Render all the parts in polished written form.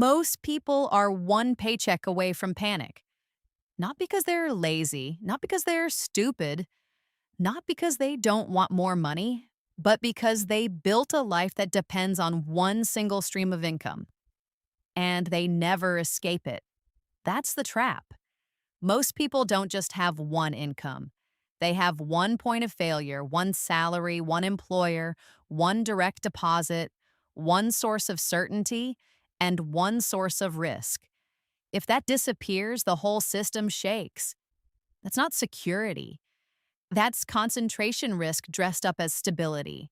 Most people are one paycheck away from panic. Not because they're lazy, not because they're stupid, not because they don't want more money, but because they built a life that depends on one single stream of income. And they never escape it. That's the trap. Most people don't just have one income. They have one point of failure, one salary, one employer, one direct deposit, one source of certainty, and one source of risk. If that disappears, the whole system shakes. That's not security. That's concentration risk dressed up as stability.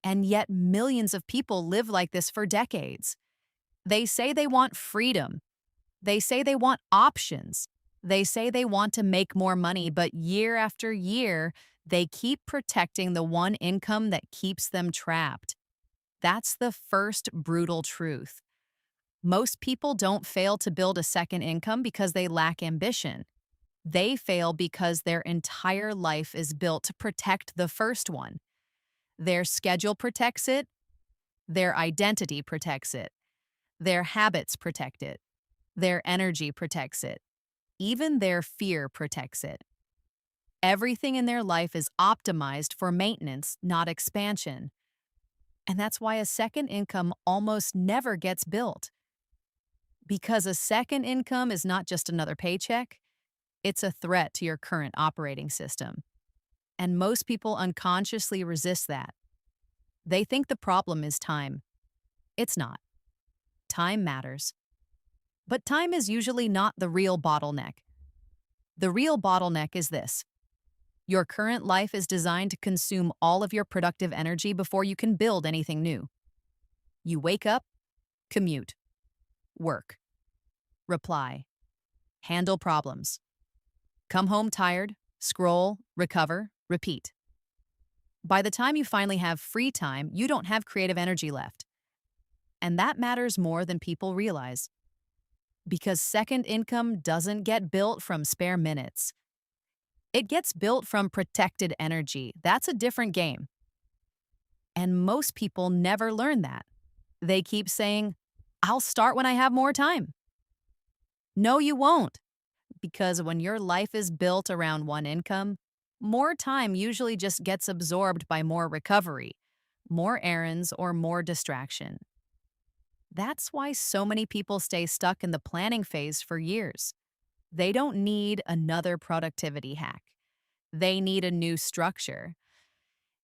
And yet, millions of people live like this for decades. They say they want freedom. They say they want options. They say they want to make more money, but year after year, they keep protecting the one income that keeps them trapped. That's the first brutal truth. Most people don't fail to build a second income because they lack ambition. They fail because their entire life is built to protect the first one. Their schedule protects it, their identity protects it, their habits protect it, their energy protects it, even their fear protects it. Everything in their life is optimized for maintenance, not expansion. And that's why a second income almost never gets built. Because a second income is not just another paycheck, it's a threat to your current operating system. And most people unconsciously resist that. They think the problem is time. It's not. Time matters. But time is usually not the real bottleneck. The real bottleneck is this. Your current life is designed to consume all of your productive energy before you can build anything new. You wake up, commute, work, reply, handle problems, come home tired, scroll, recover, repeat. By the time you finally have free time, you don't have creative energy left. And that matters more than people realize. Because second income doesn't get built from spare minutes. It gets built from protected energy. That's a different game. And most people never learn that. They keep saying, I'll start when I have more time. No, you won't. Because when your life is built around one income, more time usually just gets absorbed by more recovery, more errands, or more distraction. That's why so many people stay stuck in the planning phase for years. They don't need another productivity hack. They need a new structure.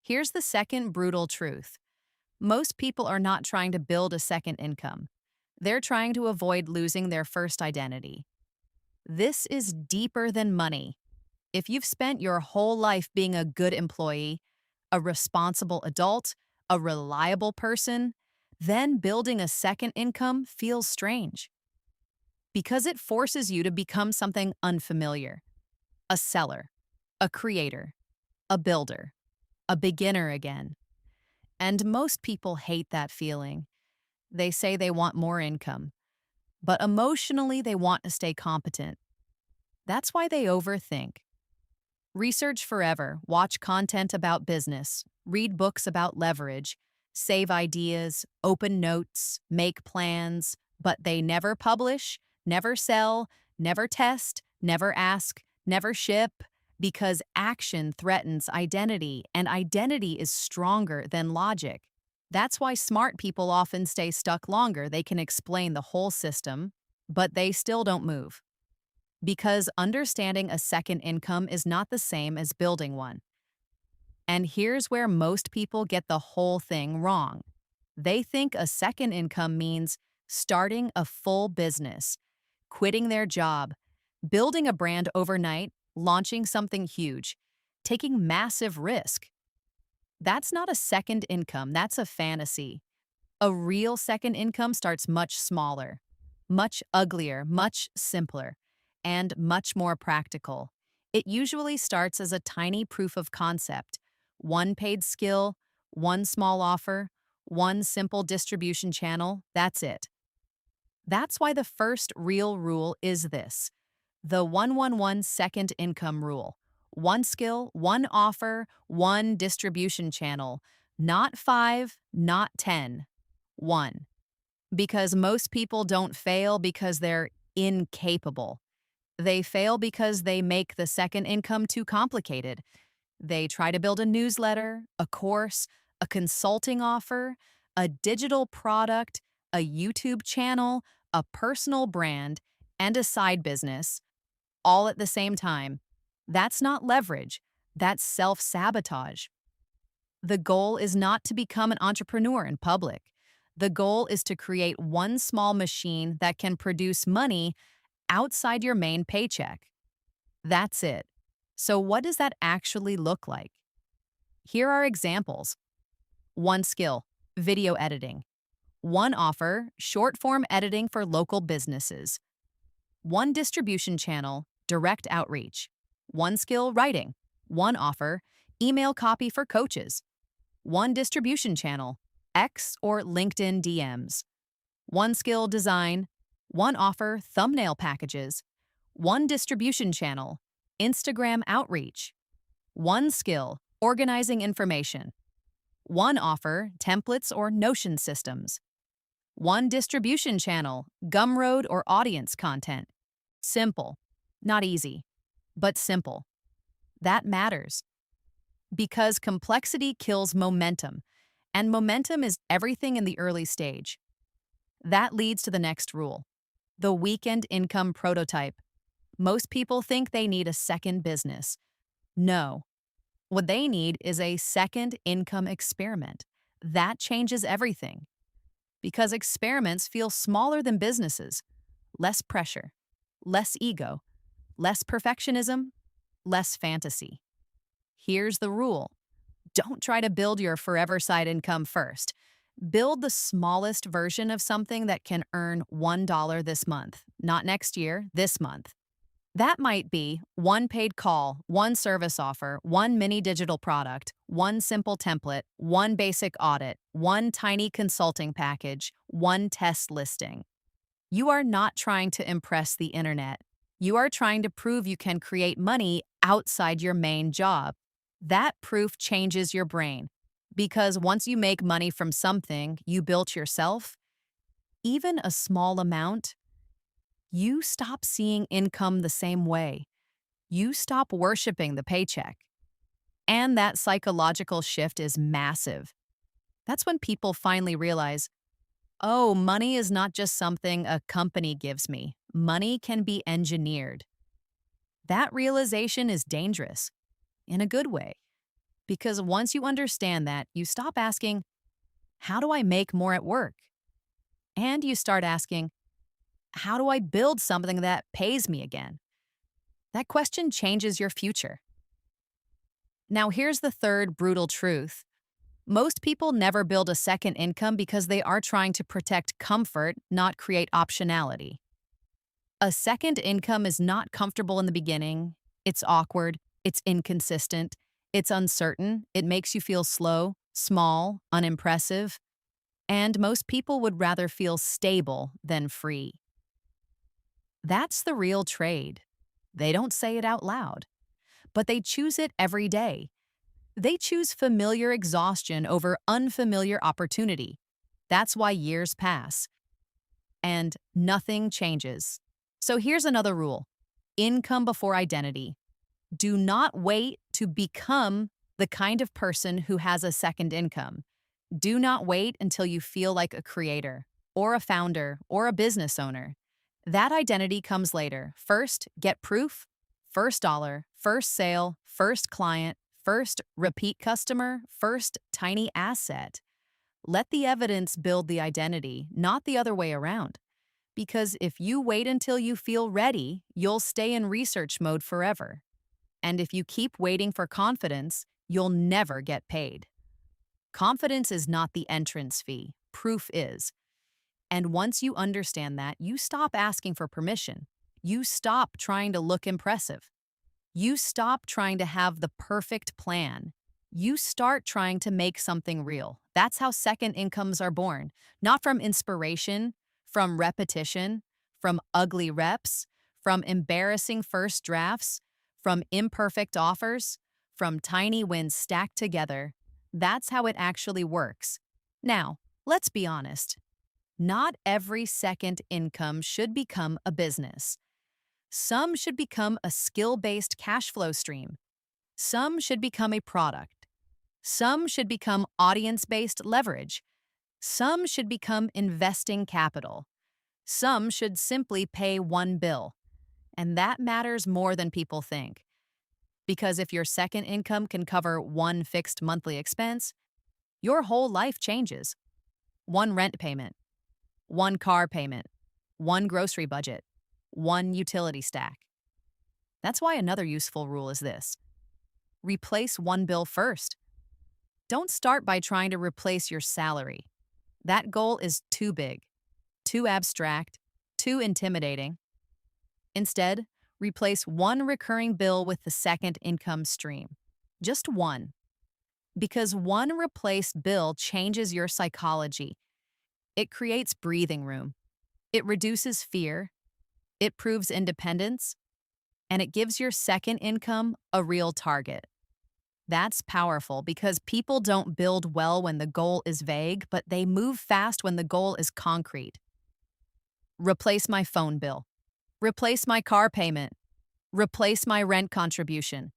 Here's the second brutal truth. Most people are not trying to build a second income. They're trying to avoid losing their first identity. This is deeper than money. If you've spent your whole life being a good employee, a responsible adult, a reliable person, then building a second income feels strange. Because it forces you to become something unfamiliar. A seller, a creator, a builder, a beginner again. And most people hate that feeling. They say they want more income, but emotionally they want to stay competent. That's why they overthink. Research forever, watch content about business, read books about leverage, save ideas, open notes, make plans, but they never publish, never sell, never test, never ask, never ship, because action threatens identity, and identity is stronger than logic. That's why smart people often stay stuck longer. They can explain the whole system, but they still don't move. Because understanding a second income is not the same as building one. And here's where most people get the whole thing wrong. They think a second income means starting a full business, quitting their job, building a brand overnight, launching something huge, taking massive risk. That's not a second income, that's a fantasy. A real second income starts much smaller, much uglier, much simpler, and much more practical. It usually starts as a tiny proof of concept, one paid skill, one small offer, one simple distribution channel, that's it. That's why the first real rule is this, the 111 second income rule. One skill, one offer, one distribution channel, not 5, not 10, 1. Because most people don't fail because they're incapable. They fail because they make the second income too complicated. They try to build a newsletter, a course, a consulting offer, a digital product, a YouTube channel, a personal brand, and a side business all at the same time. That's not leverage. That's self sabotage. The goal is not to become an entrepreneur in public. The goal is to create one small machine that can produce money outside your main paycheck. That's it. So, what does that actually look like? Here are examples. One skill, video editing. One offer, short form editing for local businesses. One distribution channel, direct outreach. One skill, writing. One offer, email copy for coaches. One distribution channel, X or LinkedIn DMs. One skill, design. One offer, thumbnail packages. One distribution channel, Instagram outreach. One skill, organizing information. One offer, templates or Notion systems. One distribution channel, Gumroad or audience content. Simple, not easy, but simple. That matters because complexity kills momentum, and momentum is everything in the early stage. That leads to the next rule, the weekend income prototype. Most people think they need a second business. No. What they need is a second income experiment. That changes everything. Because experiments feel smaller than businesses. Less pressure, less ego, less perfectionism, less fantasy. Here's the rule. Don't try to build your forever side income first. Build the smallest version of something that can earn $1 this month, not next year, this month. That might be one paid call, one service offer, one mini digital product, one simple template, one basic audit, one tiny consulting package, one test listing. You are not trying to impress the internet. You are trying to prove you can create money outside your main job. That proof changes your brain because once you make money from something you built yourself, even a small amount, you stop seeing income the same way. You stop worshiping the paycheck. And that psychological shift is massive. That's when people finally realize, oh, money is not just something a company gives me. Money can be engineered. That realization is dangerous, in a good way. Because once you understand that, you stop asking, how do I make more at work? And you start asking, how do I build something that pays me again? That question changes your future. Now, here's the third brutal truth. Most people never build a second income because they are trying to protect comfort, not create optionality. A second income is not comfortable in the beginning. It's awkward. It's inconsistent. It's uncertain. It makes you feel slow, small, unimpressive. And most people would rather feel stable than free. That's the real trade. They don't say it out loud, but they choose it every day. They choose familiar exhaustion over unfamiliar opportunity. That's why years pass, and nothing changes. So here's another rule. Income before identity. Do not wait to become the kind of person who has a second income. Do not wait until you feel like a creator, or a founder, or a business owner. That identity comes later. First, get proof. First dollar, first sale, first client, first repeat customer, first tiny asset. Let the evidence build the identity, not the other way around. Because if you wait until you feel ready, you'll stay in research mode forever. And if you keep waiting for confidence, you'll never get paid. Confidence is not the entrance fee. Proof is. And once you understand that, you stop asking for permission. You stop trying to look impressive. You stop trying to have the perfect plan. You start trying to make something real. That's how second incomes are born. Not from inspiration, from repetition, from ugly reps, from embarrassing first drafts, from imperfect offers, from tiny wins stacked together. That's how it actually works. Now, let's be honest. Not every second income should become a business. Some should become a skill-based cash flow stream. Some should become a product. Some should become audience-based leverage. Some should become investing capital. Some should simply pay one bill. And that matters more than people think. Because if your second income can cover one fixed monthly expense, your whole life changes. One rent payment, one car payment, one grocery budget, one utility stack. That's why another useful rule is this: replace one bill first. Don't start by trying to replace your salary. That goal is too big, too abstract, too intimidating. Instead, replace one recurring bill with the second income stream. Just one. Because one replaced bill changes your psychology. It creates breathing room. It reduces fear. It proves independence. And it gives your second income a real target. That's powerful because people don't build well when the goal is vague, but they move fast when the goal is concrete. Replace my phone bill. Replace my car payment. Replace my rent contribution.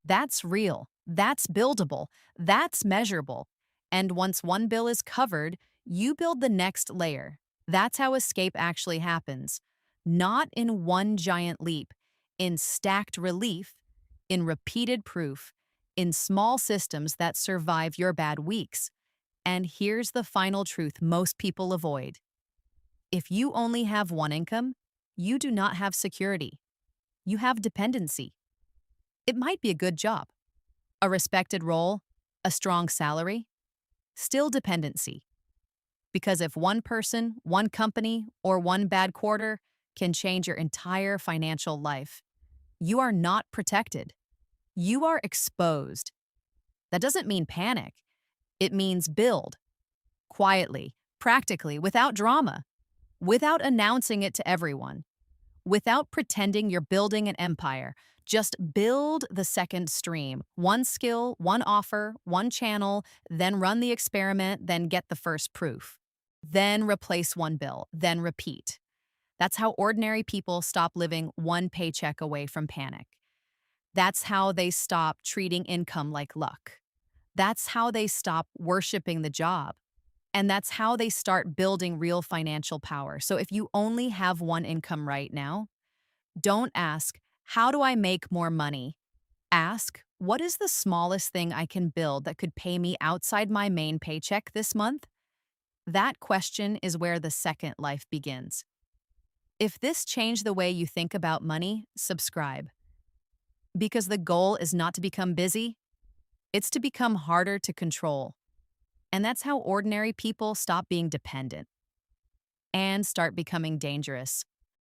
That's real. That's buildable. That's measurable. And once one bill is covered, you build the next layer. That's how escape actually happens. Not in one giant leap, in stacked relief, in repeated proof, in small systems that survive your bad weeks. And here's the final truth most people avoid. If you only have one income, you do not have security. You have dependency. It might be a good job, a respected role, a strong salary, still dependency. Because if one person, one company, or one bad quarter can change your entire financial life, you are not protected. You are exposed. That doesn't mean panic. It means build. Quietly, practically, without drama, without announcing it to everyone, without pretending you're building an empire. Just build the second stream. One skill, one offer, one channel, then run the experiment, then get the first proof. Then replace one bill, then repeat. That's how ordinary people stop living one paycheck away from panic. That's how they stop treating income like luck. That's how they stop worshiping the job. And that's how they start building real financial power. So if you only have one income right now, don't ask, how do I make more money? Ask, what is the smallest thing I can build that could pay me outside my main paycheck this month? That question is where the second life begins. If this changed the way you think about money, subscribe. Because the goal is not to become busy, it's to become harder to control. And that's how ordinary people stop being dependent and start becoming dangerous.